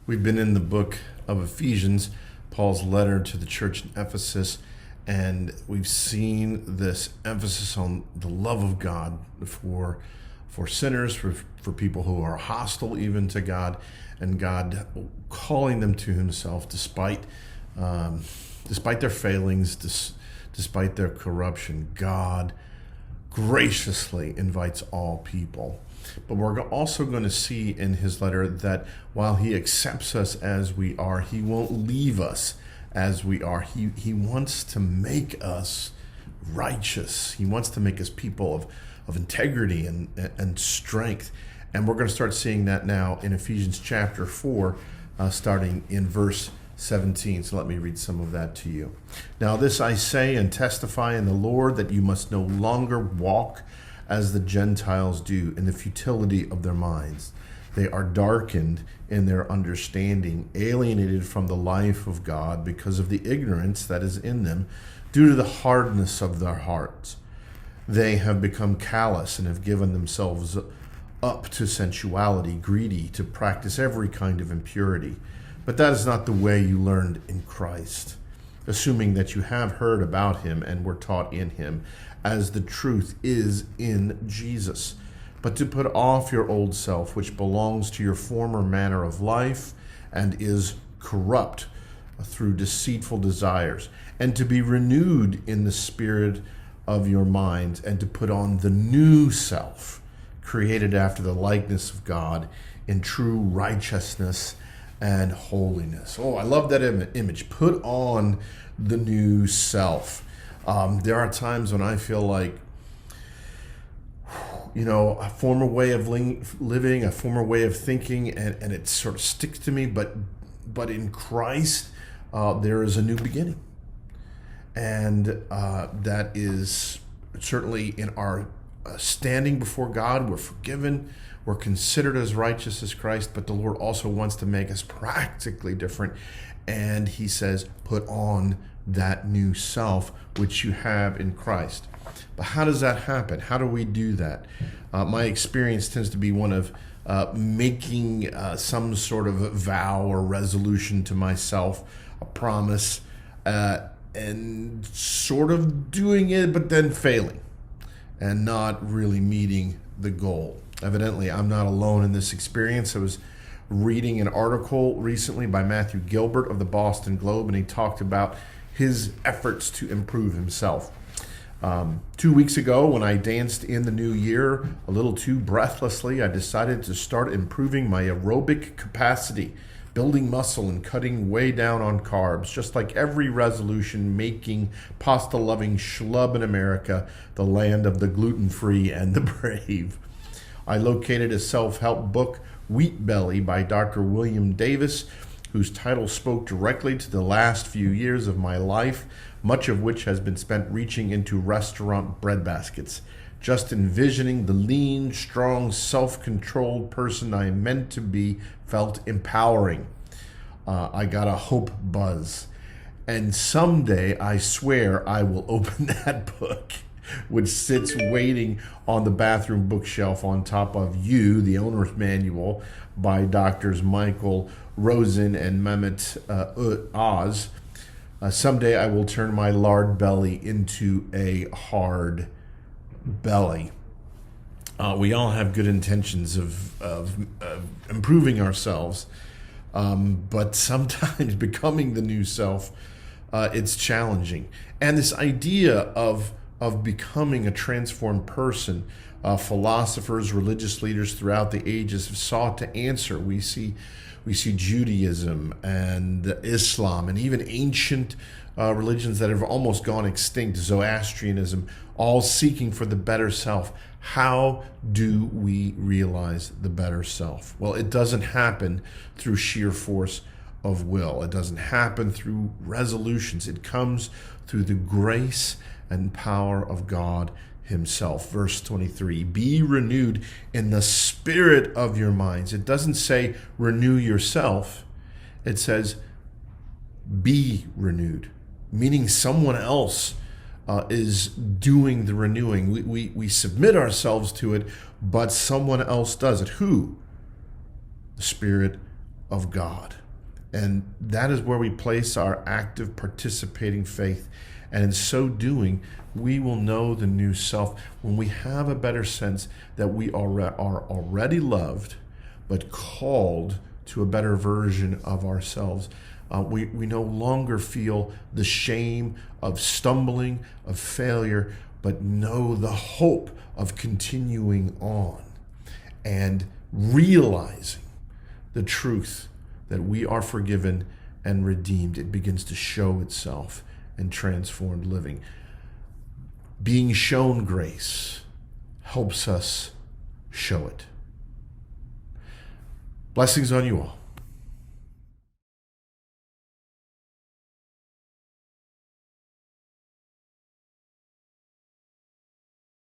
We've been in the book of Ephesians, Paul's letter to the church in Ephesus, and we've seen this emphasis on the love of God for sinners, for people who are hostile even to God, and God calling them to himself despite their failings, despite their corruption. God graciously invites all people. But we're also going to see in his letter that while he accepts us as we are, he won't leave us as we are. He wants to make us righteous. He wants to make us people of integrity and strength. And we're going to start seeing that now in Ephesians chapter 4, starting in verse 17. So let me read some of that to you. Now this I say and testify in the Lord, that you must no longer walk as the Gentiles do in the futility of their minds. They are darkened in their understanding, alienated from the life of God because of the ignorance that is in them, due to the hardness of their hearts. They have become callous and have given themselves up to sensuality, greedy to practice every kind of impurity. But that is not the way you learned in Christ, assuming that you have heard about him and were taught in him, as the truth is in Jesus. But to put off your old self, which belongs to your former manner of life and is corrupt through deceitful desires, and to be renewed in the spirit of your mind, and to put on the new self, created after the likeness of God in true righteousness and holiness. Oh, I love that image. Put on the new self. There are times when I feel like, a former way of living, a former way of thinking, and it sort of sticks to me. But in Christ, there is a new beginning. And that is certainly in our standing before God. We're forgiven. We're considered as righteous as Christ, but the Lord also wants to make us practically different. And he says, put on that new self, which you have in Christ. But how does that happen? How do we do that? My experience tends to be one of making some sort of vow or resolution to myself, a promise, and sort of doing it, but then failing and not really meeting the goal. Evidently, I'm not alone in this experience. I was reading an article recently by Matthew Gilbert of the Boston Globe, and he talked about his efforts to improve himself. 2 weeks ago, when I danced in the new year a little too breathlessly, I decided to start improving my aerobic capacity, building muscle and cutting way down on carbs, just like every resolution making pasta-loving schlub in America, the land of the gluten-free and the brave. I located a self-help book, Wheat Belly, by Dr. William Davis, whose title spoke directly to the last few years of my life, much of which has been spent reaching into restaurant breadbaskets, just envisioning the lean, strong, self-controlled person I meant to be felt empowering. I got a hope buzz. And someday, I swear, I will open that book, which sits waiting on the bathroom bookshelf on top of You, the Owner's Manual, by Doctors Michael Rosen and Mehmet Oz. Someday I will turn my lard belly into a hard belly. We all have good intentions of improving ourselves, but sometimes becoming the new self, it's challenging. And this idea of becoming a transformed person, philosophers, religious leaders throughout the ages have sought to answer. We see Judaism and Islam and even ancient religions that have almost gone extinct, Zoroastrianism, all seeking for the better self. How do we realize the better self? Well, it doesn't happen through sheer force of will. It doesn't happen through resolutions. It comes through the grace and power of God himself. Verse 23, be renewed in the spirit of your minds. It doesn't say renew yourself. It says be renewed, meaning someone else is doing the renewing. We submit ourselves to it, but someone else does it. Who? The Spirit of God. And that is where we place our active participating faith. And in so doing, we will know the new self when we have a better sense that we are already loved, but called to a better version of ourselves. We no longer feel the shame of stumbling, of failure, but know the hope of continuing on and realizing the truth that we are forgiven and redeemed. It begins to show itself in transformed living. Being shown grace helps us show it. Blessings on you all.